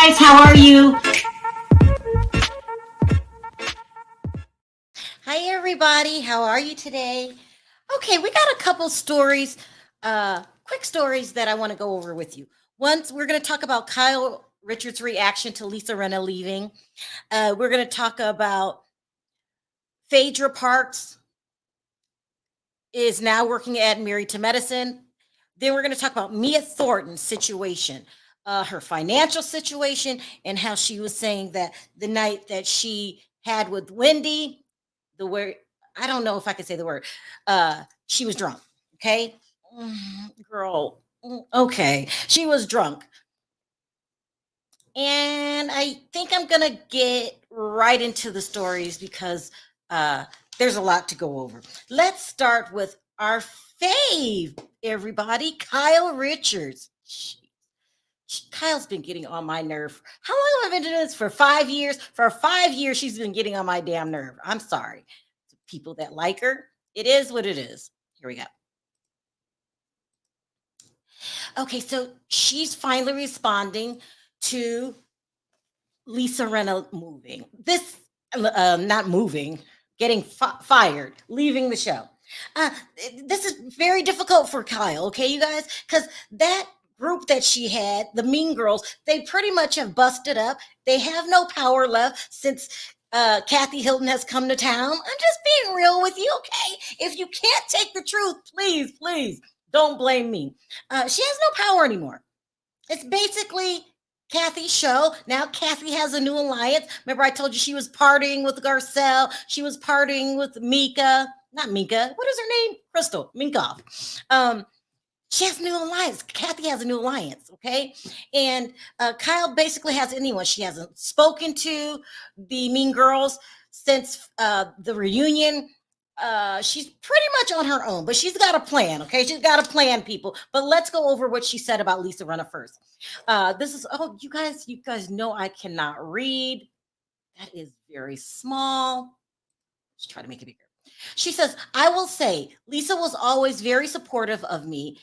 guys, how are you? Hi, everybody. How are you today? Okay, we got a couple stories, quick stories that I want to go over with you. Once we're going to talk about Kyle Richards' reaction to Lisa Rinna leaving. We're going to talk about Phaedra Parks is now working at Married to Medicine. Then we're going to talk about Mia Thornton's situation, her financial situation, and how she was saying that the night that she had with Wendy, the word, I don't know if I could say the word, she was drunk. Okay. Girl. Okay. She was drunk. And I think I'm going to get right into the stories because there's a lot to go over. Let's start with our fave, everybody, Kyle Richards. Kyle's been getting on my nerve. How long have I been doing this? For 5 years? For 5 years, she's been getting on my damn nerve. I'm sorry. People that like her, it is what it is. Here we go. Okay, so she's finally responding to Lisa Rinna moving. This, not moving, getting fired, leaving the show. Uh, this is very difficult for Kyle, okay, you guys? Because that group that she had, the Mean Girls, they pretty much have busted up. They have no power left since Kathy Hilton has come to town. I'm just being real with you, okay? If you can't take the truth, please don't blame me. She has no power anymore. It's basically Kathy's show. Now Kathy has a new alliance. Remember, I told you she was partying with Garcelle. She was partying with Mika. Not Mika. What is her name? Crystal Minkoff. She has a new alliance. Kathy has a new alliance. Okay, and Kyle basically has anyone she hasn't spoken to. The Mean Girls since the reunion. She's pretty much on her own, but she's got a plan. Okay, she's got a plan, people. But let's go over what she said about Lisa Rinna first. This is you guys know I cannot read. That is very small. Let's try to make it bigger. She says, I will say, Lisa was always very supportive of me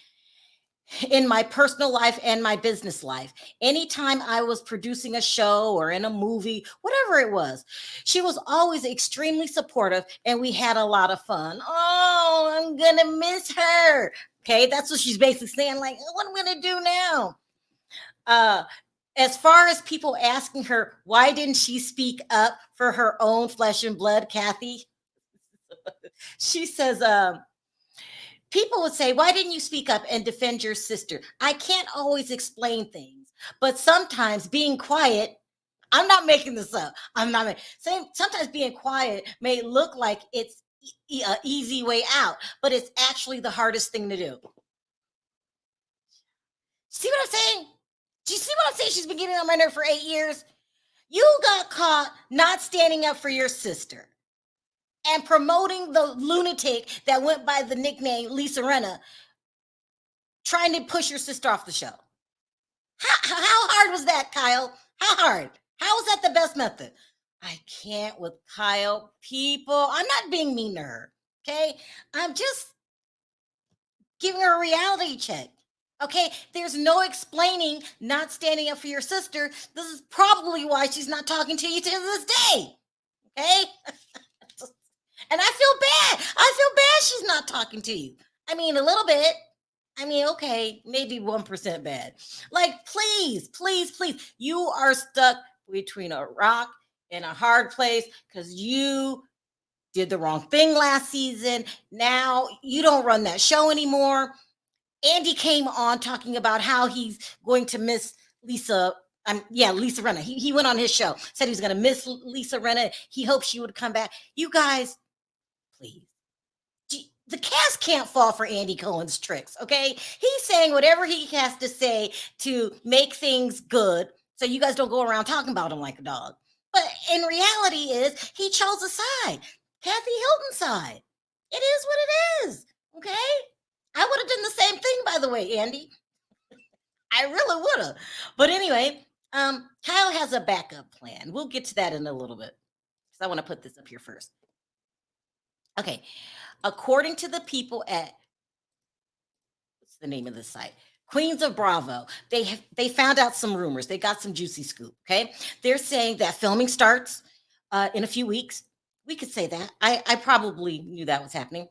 in my personal life and my business life. Anytime I was producing a show or in a movie, whatever it was, she was always extremely supportive and we had a lot of fun. Oh, I'm going to miss her. Okay, that's what she's basically saying. Like, what am I going to do now? As far as people asking her, why didn't she speak up for her own flesh and blood, Kathy? She says, people would say, why didn't you speak up and defend your sister? I can't always explain things, but sometimes being quiet, I'm not making this up. I'm not saying sometimes being quiet may look like it's an easy way out, but it's actually the hardest thing to do. See what I'm saying? Do you see what I'm saying? She's been getting on my nerve for 8 years. You got caught not standing up for your sister and promoting the lunatic that went by the nickname Lisa Rinna, trying to push your sister off the show. How hard was that, Kyle? How hard? How is that the best method? I can't with Kyle. People, I'm not being mean to her. Okay. I'm just giving her a reality check. Okay. There's no explaining not standing up for your sister. This is probably why she's not talking to you to this day. Okay. And I feel bad. I feel bad she's not talking to you. I mean, a little bit. I mean, okay, maybe 1% bad. Like, please, you are stuck between a rock and a hard place because you did the wrong thing last season. Now you don't run that show anymore. Andy came on talking about how he's going to miss Lisa. Lisa Rinna. He went on his show, said he was going to miss Lisa Rinna. He hoped she would come back. You guys, please. The cast can't fall for Andy Cohen's tricks, okay? He's saying whatever he has to say to make things good so you guys don't go around talking about him like a dog. But in reality is he chose a side, Kathy Hilton's side. It is what it is, okay? I would have done the same thing, by the way, Andy. I really would have. But anyway, Kyle has a backup plan. We'll get to that in a little bit because I want to put this up here first. Okay, according to the people at what's the name of the site? Queens of Bravo. They found out some rumors. They got some juicy scoop. Okay, they're saying that filming starts in a few weeks. We could say that. I probably knew that was happening.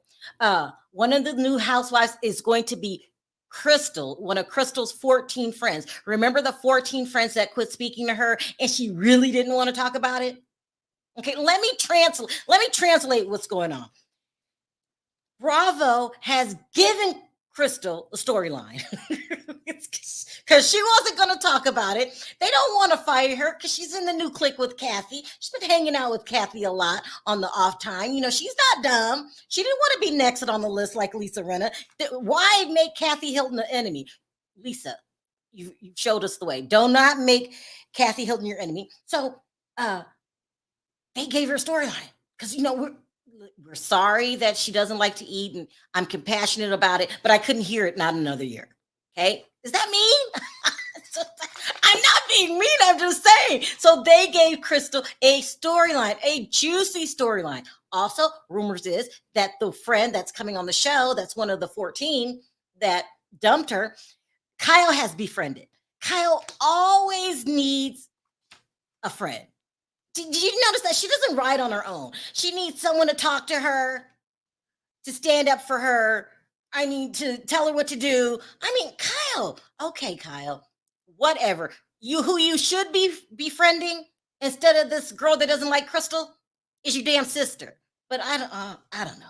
One of the new housewives is going to be Crystal, one of Crystal's 14 friends. Remember the 14 friends that quit speaking to her and she really didn't want to talk about it? Okay, let me translate. Let me translate what's going on. Bravo has given Crystal a storyline because she wasn't going to talk about it. They don't want to fire her because she's in the new clique with Kathy. She's been hanging out with Kathy a lot on the off time. You know, she's not dumb. She didn't want to be next on the list like Lisa Rinna. Why make Kathy Hilton an enemy? Lisa, you showed us the way. Do not make Kathy Hilton your enemy. So they gave her a storyline because, you know, we're sorry that she doesn't like to eat and I'm compassionate about it, but I couldn't hear it not another year. Okay. Is that mean? I'm not being mean. I'm just saying. So they gave Crystal a storyline, a juicy storyline. Also, rumors is that the friend that's coming on the show, that's one of the 14 that dumped her, Kyle has befriended. Kyle always needs a friend. Did you notice that she doesn't ride on her own? She needs someone to talk to her, to stand up for her. I mean, to tell her what to do. I mean, Kyle. Okay, Kyle. Whatever. Who you should be befriending instead of this girl that doesn't like Crystal is your damn sister. But I don't know.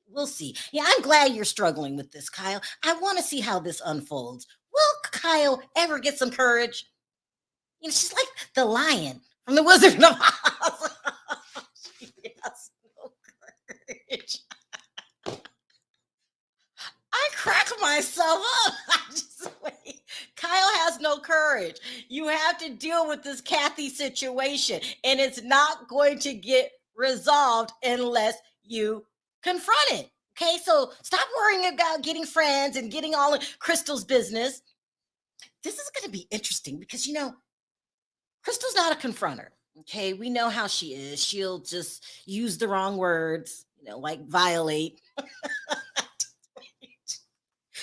We'll see. Yeah, I'm glad you're struggling with this, Kyle. I want to see how this unfolds. Will Kyle ever get some courage? You know, she's like the lion from the Wizard of Oz. She has no courage. I crack myself up. Wait. Kyle has no courage. You have to deal with this Kathy situation, and it's not going to get resolved unless you confront it. Okay, so stop worrying about getting friends and getting all in Crystal's business. This is going to be interesting because, you know, Crystal's not a confronter. Okay, we know how she is. She'll just use the wrong words, you know, like violate.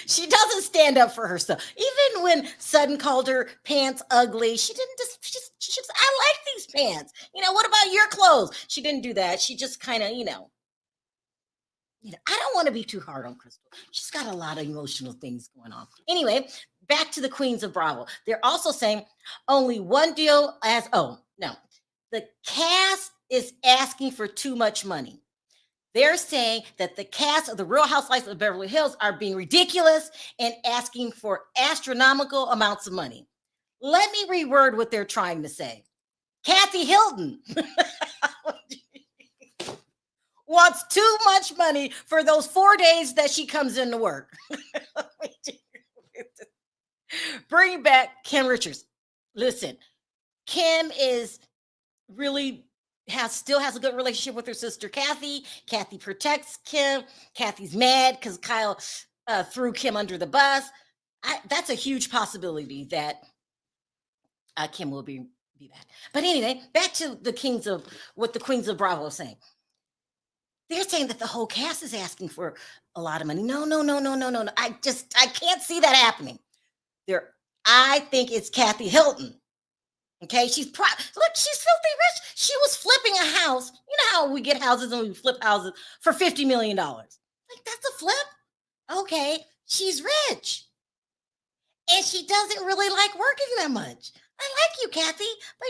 She doesn't stand up for herself. Even when Sutton called her pants ugly, she didn't she just, I like these pants. You know, what about your clothes? She didn't do that. She just kind of, I don't want to be too hard on Crystal. She's got a lot of emotional things going on. Anyway, back to the Queens of Bravo. They're also saying only one deal the cast is asking for too much money. They're saying that the cast of the Real Housewives of Beverly Hills are being ridiculous and asking for astronomical amounts of money. Let me reword what they're trying to say. Kathy Hilton wants too much money for those 4 days that she comes into work. Bring back Kim Richards. Listen, Kim is really still has a good relationship with her sister Kathy. Kathy protects Kim. Kathy's mad because Kyle threw Kim under the bus. That's a huge possibility that Kim will be back. But anyway, back to the Queens of Bravo are saying. They're saying that the whole cast is asking for a lot of money. No. I can't see that happening. I think it's Kathy Hilton. Okay, she's filthy rich. She was flipping a house. You know how we get houses and we flip houses for $50 million. Like, that's a flip? Okay, she's rich. And she doesn't really like working that much. I like you, Kathy, but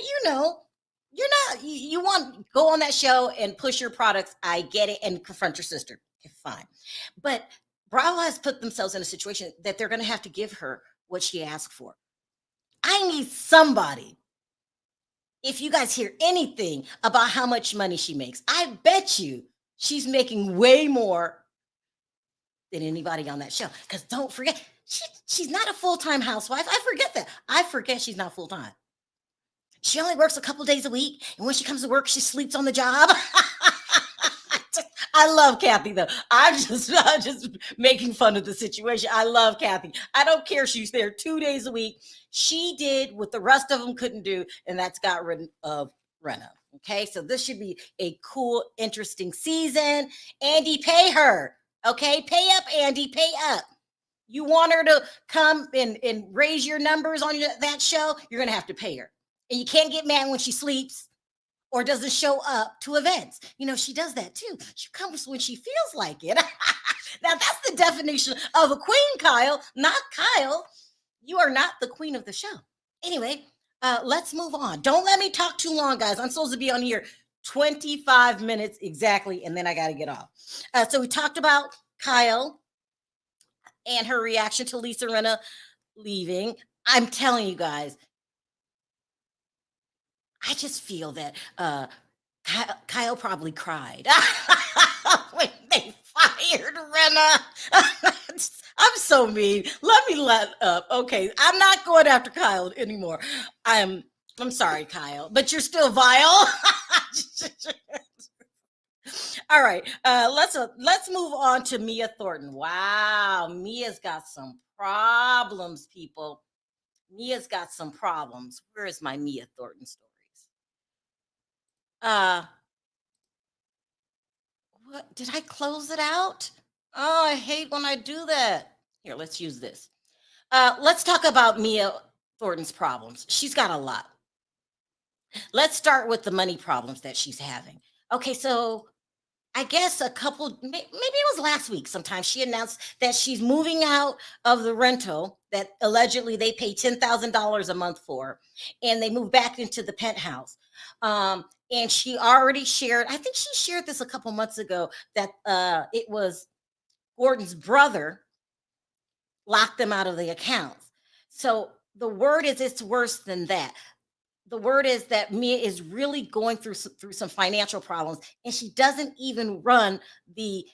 you want to go on that show and push your products. I get it, and confront your sister. Okay, fine. But Bravo has put themselves in a situation that they're going to have to give her what she asked for. I need somebody. If you guys hear anything about how much money she makes, I bet you she's making way more than anybody on that show. Because don't forget, she's not a full-time housewife. I forget that. I forget she's not full-time. She only works a couple days a week. And when she comes to work, she sleeps on the job. I love Kathy, though. I'm just making fun of the situation. I love Kathy. I don't care. She's there 2 days a week. She did what the rest of them couldn't do, and that's got rid of Rinna. Okay, so this should be a cool, interesting season. Andy, pay her. Okay, pay up, Andy, pay up. You want her to come and raise your numbers on that show, you're going to have to pay her. And you can't get mad when she sleeps or doesn't show up to events. She does that too. She comes when she feels like it. Now, that's the definition of a queen, Kyle, not Kyle. You are not the queen of the show. Anyway, let's move on. Don't let me talk too long, guys. I'm supposed to be on here 25 minutes exactly, and then I got to get off. So we talked about Kyle and her reaction to Lisa Rinna leaving. I'm telling you guys, I just feel that Kyle probably cried when they fired Rinna. I'm so mean. Let me let up. Okay, I'm not going after Kyle anymore. I'm sorry, Kyle, but you're still vile. All right, let's move on to Mia Thornton. Wow, Mia's got some problems, people. Mia's got some problems. Where is my Mia Thornton stories? What did I close it out? Oh, I hate when I do that. Here, let's use this. Let's talk about Mia Thornton's problems. She's got a lot. Let's start with the money problems that she's having. Okay, so I guess maybe it was last week sometime, she announced that she's moving out of the rental that allegedly they pay $10,000 a month for, and they move back into the penthouse. And she already shared, I think she shared this a couple months ago, that it was Gordon's brother locked them out of the accounts. So the word is it's worse than that. The word is that Mia is really going through some financial problems, and she doesn't even run the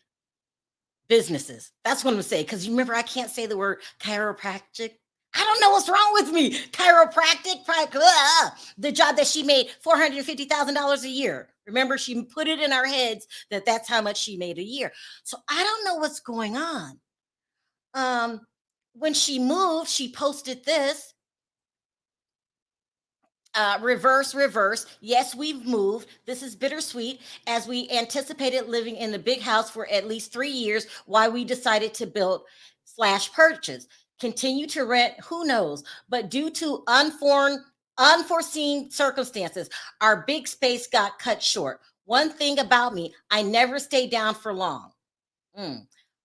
businesses. That's what I'm gonna say. Because you remember, I can't say the word chiropractic. I don't know what's wrong with me. Chiropractic, the job that she made $450,000 a year. Remember, she put it in our heads that that's how much she made a year. So I don't know what's going on. When she moved, she posted this. Reverse. Yes, we've moved. This is bittersweet as we anticipated living in the big house for at least 3 years while we decided to build/purchase. Continue to rent, who knows? But due to unforeseen circumstances, our big space got cut short. One thing about me, I never stay down for long.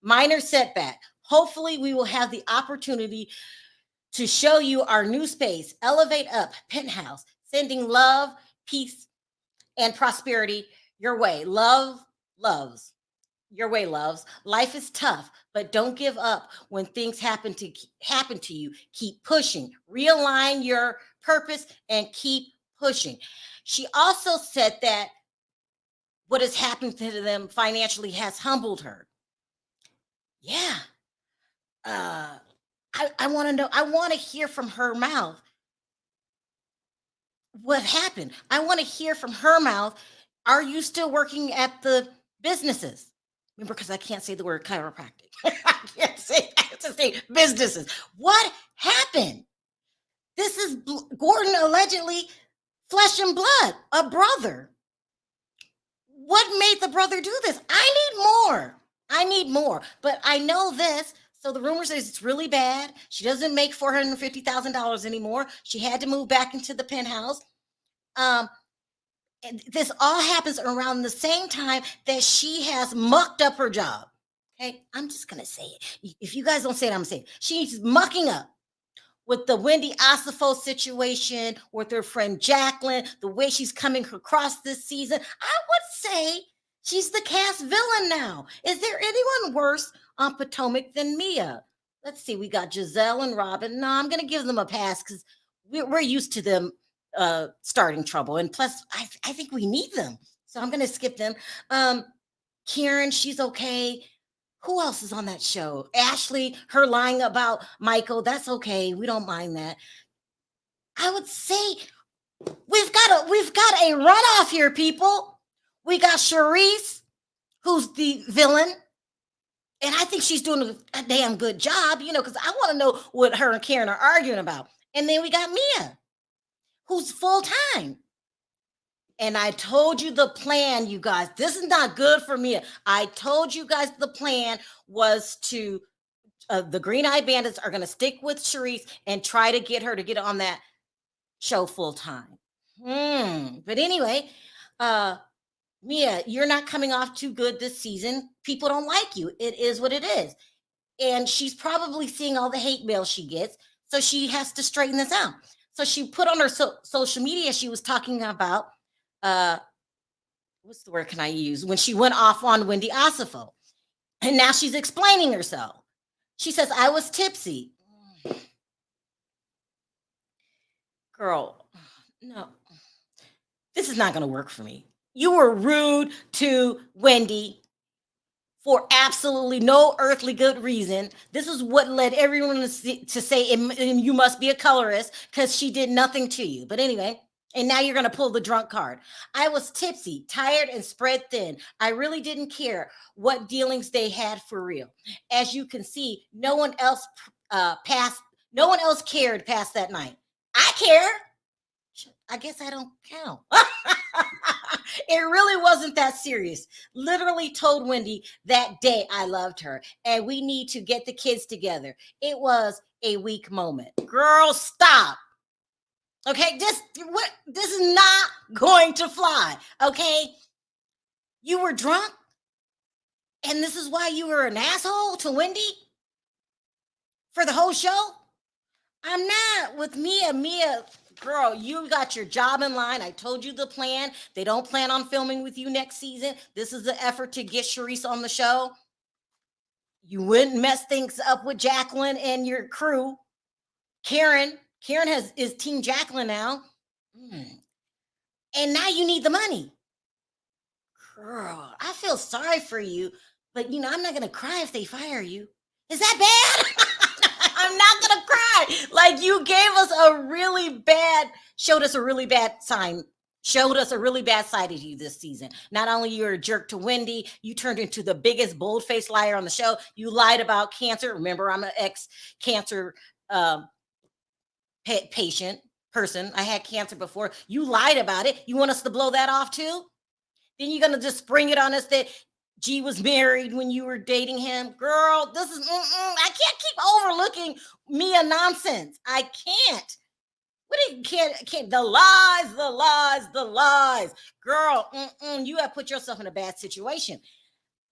Minor setback. Hopefully, we will have the opportunity to show you our new space. Elevate up, penthouse, sending love, peace, and prosperity your way. Loves. Your way, loves. Life is tough, but don't give up when things happen to you. Keep pushing. Realign your purpose and keep pushing. She also said that what has happened to them financially has humbled her. Yeah. I want to know. I want to hear from her mouth what happened. I want to hear from her mouth. Are you still working at the businesses? Remember, because I can't say the word chiropractic. I can't say. I have to say businesses. What happened? This is Gordon allegedly flesh and blood, a brother. What made the brother do this? I need more. But I know this. So the rumor says it's really bad. She doesn't make $450,000 anymore. She had to move back into the penthouse. And this all happens around the same time that she has mucked up her job. Okay, I'm just gonna say it. If you guys don't say it, I'm saying it. She's mucking up with the Wendy Osifo situation, with her friend Jacqueline, the way she's coming across this season. I would say she's the cast villain now. Is there anyone worse on Potomac than Mia? Let's see. We got Giselle and Robin. No, I'm going to give them a pass because we're used to them starting trouble. And plus, I think we need them. So I'm going to skip them. Karen, she's okay. Who else is on that show? Ashley, her lying about Michael. That's okay. We don't mind that. I would say we've got a runoff here, people. We got Charisse, who's the villain. And I think she's doing a damn good job, because I want to know what her and Karen are arguing about. And then we got Mia, who's full-time. And I told you the plan, you guys. This is not good for Mia. I told you guys the plan was to the Green Eye Bandits are going to stick with Charisse and try to get her to get on that show full time. But anyway, Mia, you're not coming off too good this season. People don't like you. It is what it is. And she's probably seeing all the hate mail she gets. So she has to straighten this out. So she put on her social media, she was talking about, what's the word can I use? When she went off on Wendy Asifo. And now she's explaining herself. She says, I was tipsy. Girl, no, this is not going to work for me. You were rude to Wendy for absolutely no earthly good reason. This is what led everyone to say you must be a colorist because she did nothing to you. But anyway, and now you're going to pull the drunk card. I was tipsy, tired, and spread thin. I really didn't care what dealings they had for real. As you can see, no one else cared past that night. I care. I guess I don't count. It really wasn't that serious. Literally told Wendy that day I loved her and we need to get the kids together. It was a weak moment. Girl, stop. Okay, this is not going to fly. Okay, you were drunk and this is why you were an asshole to Wendy for the whole show. I'm not with Mia. Girl, you got your job in line. I told you the plan. They don't plan on filming with you next season. This is the effort to get Charisse on the show. You wouldn't mess things up with Jacqueline and your crew. Karen is Team Jacqueline now. And now you need the money. Girl, I feel sorry for you, but I'm not going to cry if they fire you. Is that bad? I'm not going to cry. Like, you gave us showed us a really bad sign, showed us a really bad side of you this season. Not only you're a jerk to Wendy, you turned into the biggest bold-faced liar on the show. You lied about cancer. Remember, I'm an ex-cancer person. I had cancer before. You lied about it. You want us to blow that off too? Then you're going to just spring it on us that G was married when you were dating him. Girl, this is, I can't keep overlooking Mia nonsense. I can't. What do you can't, the lies. Girl, you have put yourself in a bad situation.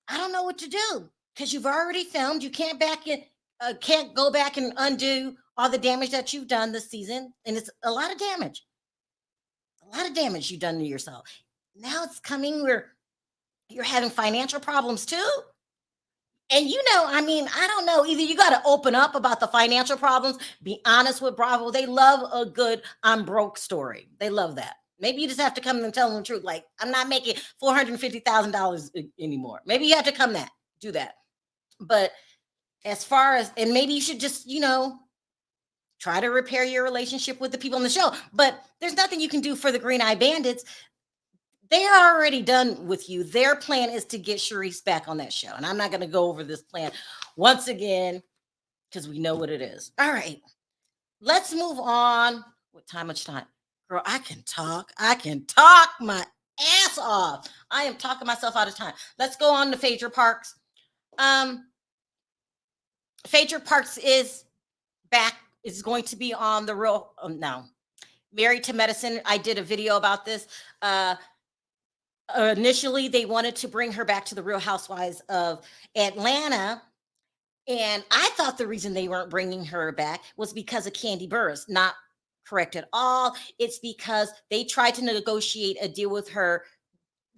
I don't know what to do because you've already filmed. You can't go back and undo all the damage that you've done this season. And it's a lot of damage. A lot of damage you've done to yourself. Now it's coming where you're having financial problems too. And I don't know, either you got to open up about the financial problems, be honest with Bravo. They love a good I'm broke story. They love that. Maybe you just have to come and tell them the truth. Like, I'm not making $450,000 anymore. Maybe you have to do that. But as far as, and maybe you should just, try to repair your relationship with the people on the show. But there's nothing you can do for the Green Eye Bandits. They're already done with you. Their plan is to get Charisse back on that show. And I'm not going to go over this plan once again because we know what it is. All right. Let's move on. Much time? Girl, I can talk my ass off. I am talking myself out of time. Let's go on to Phaedra Parks. Phaedra Parks is back. Is going to be on the Real now. Married to Medicine. I did a video about this. Initially, they wanted to bring her back to the Real Housewives of Atlanta. And I thought the reason they weren't bringing her back was because of Kandi Burruss. Not correct at all. It's because they tried to negotiate a deal with her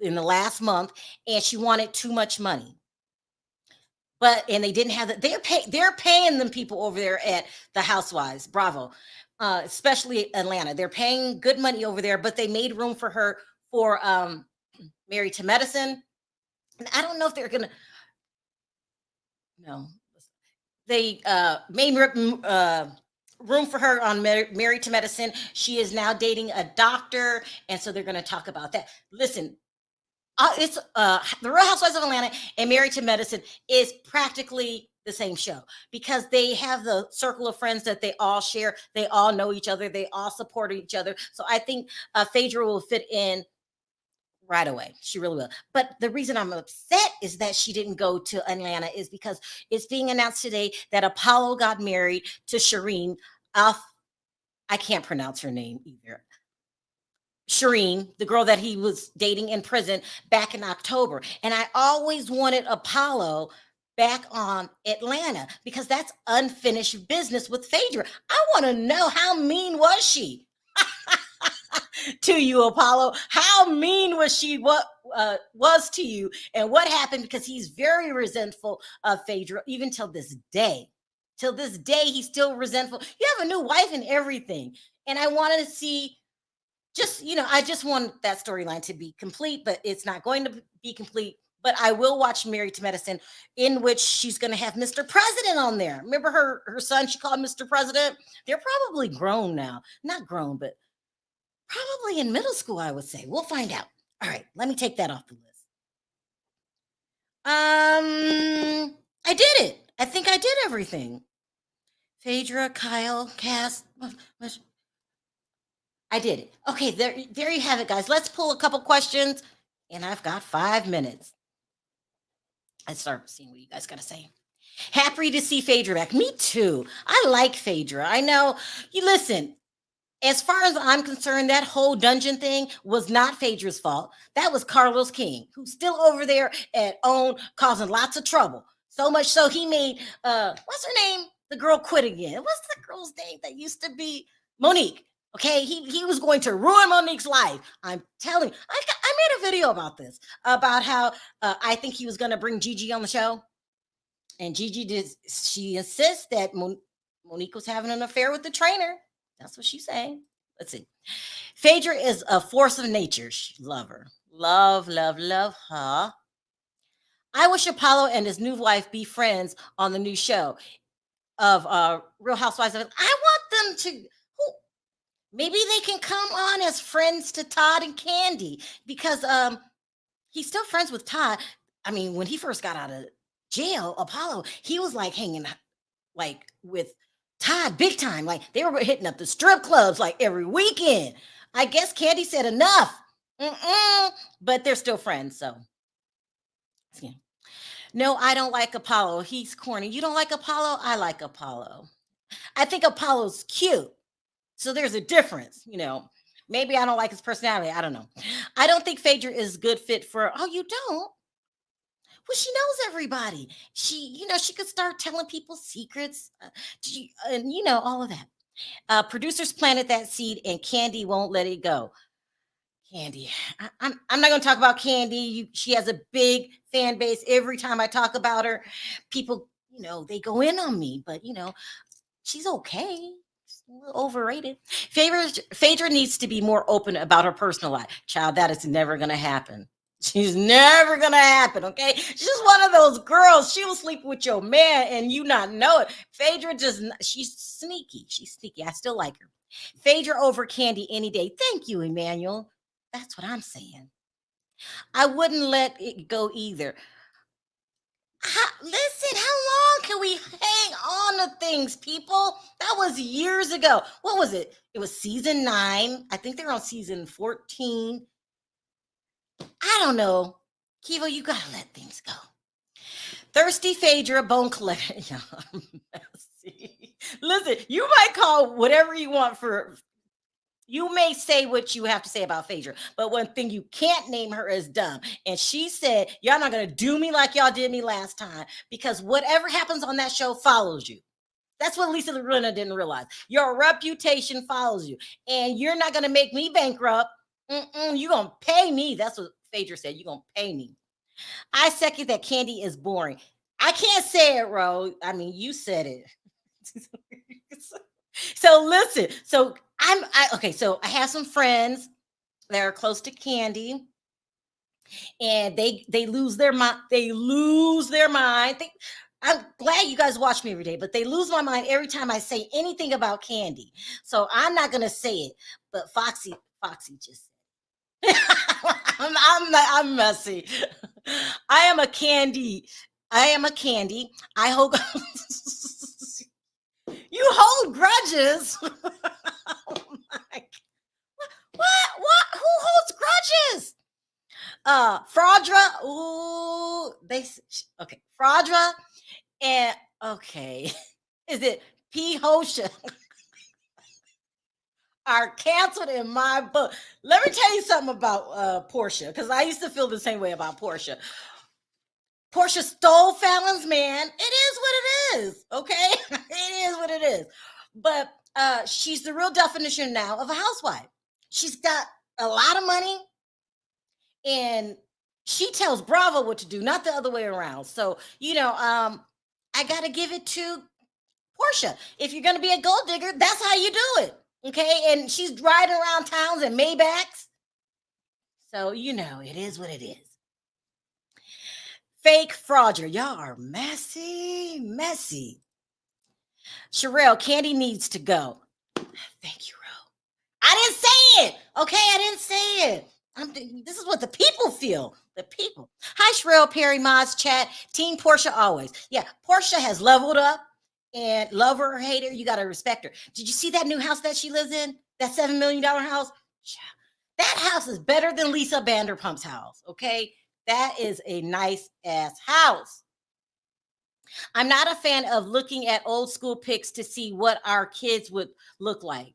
in the last month and she wanted too much money. And they didn't have that. They're paying them people over there at the Housewives, Bravo, especially Atlanta. They're paying good money over there, but they made room for her for Married to Medicine. And I don't know if they're gonna. No, they made room for her on Married to Medicine. She is now dating a doctor, and so they're going to talk about that. Listen. It's the Real Housewives of Atlanta and Married to Medicine is practically the same show because they have the circle of friends that they all share. They all know each other. They all support each other. So I think Phaedra will fit in right away. She really will. But the reason I'm upset is that she didn't go to Atlanta is because it's being announced today that Apollo got married to Shireen. Alf, I can't pronounce her name either. Shireen, the girl that he was dating in prison back in October. And I always wanted Apollo back on Atlanta because that's unfinished business with Phaedra. I want to know, how mean was she to you, Apollo? How mean was she? What was to you, and what happened? Because he's very resentful of Phaedra, even till this day. Till this day, he's still resentful. You have a new wife and everything, and I wanted to see, just, I just want that storyline to be complete, but it's not going to be complete. But I will watch Married to Medicine, in which she's going to have Mr. President on there. Remember her son? She called Mr. President. They're probably grown now, not grown, but probably in middle school, I would say. We'll find out. All right, let me take that off the list. I did it. I think I did everything. Phaedra, Kyle, Cass. I did it. Okay, there you have it, guys. Let's pull a couple questions, and I've got 5 minutes. Let's start seeing what you guys got to say. Happy to see Phaedra back. Me too. I like Phaedra. I know. You listen. As far as I'm concerned, that whole dungeon thing was not Phaedra's fault. That was Carlos King, who's still over there at OWN, causing lots of trouble. So much so he made what's her name? The girl quit again. What's the girl's name that used to be Monique? Okay, he was going to ruin Monique's life. I'm telling you, I made a video about this, about how I think he was going to bring Gigi on the show, and Gigi did. She insists that Monique was having an affair with the trainer. That's what she's saying. Let's see. Phaedra is a force of nature. Love her. Love, love, love her. I wish Apollo and his new wife be friends on the new show of Real Housewives. I want them to. Maybe they can come on as friends to Todd and Candy, because he's still friends with Todd. I mean, when he first got out of jail, Apollo, he was like hanging like with Todd big time. Like they were hitting up the strip clubs like every weekend. I guess Candy said enough. But they're still friends. So yeah. No, I don't like Apollo. He's corny. You don't like Apollo? I like Apollo. I think Apollo's cute. So there's a difference, Maybe I don't like his personality. I don't know. I don't think Phaedra is a good fit for. Oh, you don't? Well, she knows everybody. She could start telling people secrets, and all of that. Producers planted that seed, and Candy won't let it go. Candy, I'm not going to talk about Candy. She has a big fan base. Every time I talk about her, people, they go in on me. But she's okay. A little overrated. Phaedra needs to be more open about her personal life. Child, that is never going to happen. She's never going to happen, okay? She's just one of those girls. She will sleep with your man and you not know it. Phaedra she's sneaky. She's sneaky. I still like her. Phaedra over Candy any day. Thank you, Emmanuel. That's what I'm saying. I wouldn't let it go either. Listen, how long can we hang on to things, people? That was years ago. What was it? It was season 9. I think they're on season 14. I don't know. Kivo, you gotta let things go. Thirsty Phaedra, bone collector. Listen, you might call whatever you want for. You may say what you have to say about Phaedra, but one thing you can't name her is dumb. And she said, y'all not going to do me like y'all did me last time, because whatever happens on that show follows you. That's what Lisa Rinna didn't realize. Your reputation follows you, and you're not going to make me bankrupt. You're going to pay me. That's what Phaedra said. You're going to pay me. I second that Candy is boring. I can't say it, Ro. I mean, you said it. So listen, so so I have some friends that are close to Candy, and they lose their mind. I'm glad you guys watch me every day, but they lose my mind every time I say anything about Candy. So I'm not gonna say it, but Foxy just I'm messy. I am a Candy. I hope you hold grudges. Oh my. What? Who holds grudges? Phaedra. Ooh, okay. Phaedra and okay. Is it P. Hosha are canceled in my book. Let me tell you something about Portia, because I used to feel the same way about Portia. Portia stole Fallon's man. It is what it is. Okay. It is what it is. But she's the real definition now of a housewife. She's got a lot of money and she tells Bravo what to do, not the other way around. So, I got to give it to Portia. If you're going to be a gold digger, that's how you do it. Okay. And she's riding around towns in Maybachs. So, it is what it is. Fake fraudulent. Y'all are messy, messy. Sharrell, Candy needs to go. Thank you, Ro. I didn't say it. Okay, I didn't say it. This is what the people feel. The people. Hi, Sharrell, Perry, Moz, chat. Team Portia always. Yeah, Portia has leveled up. And love her or hate her, you got to respect her. Did you see that new house that she lives in? That $7 million house? That house is better than Lisa Vanderpump's house, okay? That is a nice ass house. I'm not a fan of looking at old school pics to see what our kids would look like.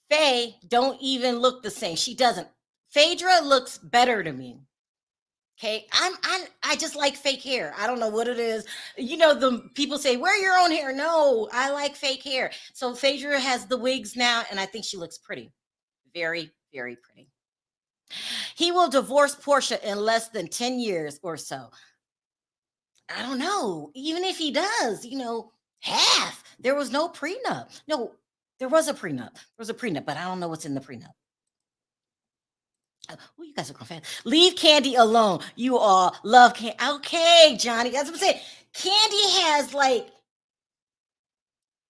Faye don't even look the same. She doesn't. Phaedra looks better to me. Okay, I just like fake hair. I don't know what it is. The people say wear your own hair. No, I like fake hair. So Phaedra has the wigs now, and I think she looks pretty, very, very pretty. He will divorce Portia in less than 10 years or so. I don't know. Even if he does, half. There was no prenup. No, there was a prenup. There was a prenup, but I don't know what's in the prenup. Oh, you guys are going fast. Leave Candy alone. You all love Candy. Okay, Johnny. That's what I'm saying. Candy has like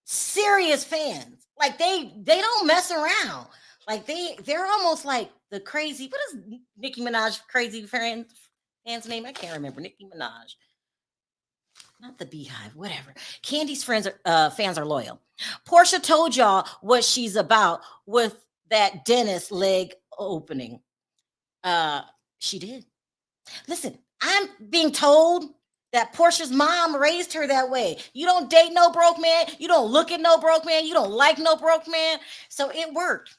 serious fans. Like they don't mess around. Like they're almost like the crazy. What is Nicki Minaj crazy fan's name? I can't remember. Nicki Minaj. Not the Beehive, whatever. Candy's fans are loyal. Portia told y'all what she's about with that dentist leg opening. She did. Listen, I'm being told that Portia's mom raised her that way. You don't date no broke man. You don't look at no broke man. You don't like no broke man. So it worked.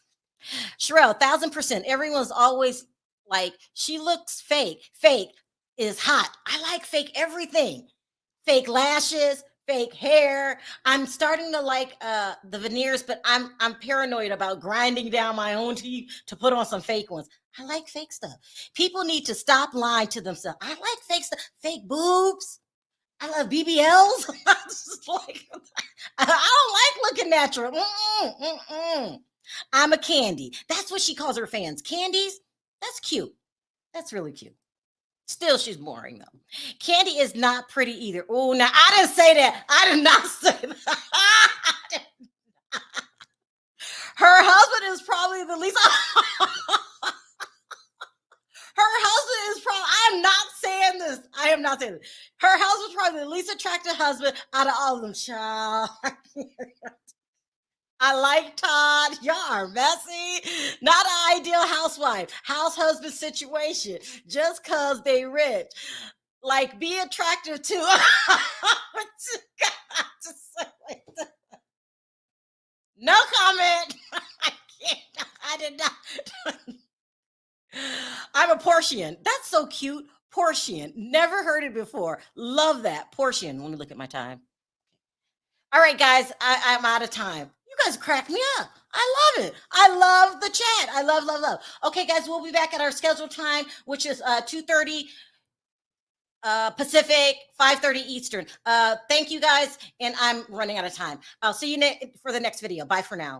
Sharrell, 1000%. Everyone's always like, she looks fake. Fake is hot. I like fake everything. Fake lashes, fake hair. I'm starting to like the veneers, but I'm paranoid about grinding down my own teeth to put on some fake ones. I like fake stuff. People need to stop lying to themselves. I like fake stuff, fake boobs. I love BBLs. I don't like looking natural. I'm a Candy. That's what she calls her fans. Candies. That's cute. That's really cute. Still, she's boring though. Candy is not pretty either. Oh, now I didn't say that. I did not say that. Her husband is probably the least. Her husband is probably. I'm not saying this. I am not saying this. Her husband's probably the least attractive husband out of all of them. Child. I like Todd. Y'all are messy. Not an ideal housewife, house husband situation. Just cause they rich. Like be attractive too. No comment. I can't. I did not. I'm a Portian. That's so cute. Portian. Never heard it before. Love that. Portian. Let me look at my time. All right, guys. I'm out of time. You guys crack me up. I love it. I love the chat. I love. Okay, guys, we'll be back at our scheduled time, which is 2:30 Pacific, 5:30 Eastern. Thank you guys, and I'm running out of time. I'll see you for the next video. Bye for now.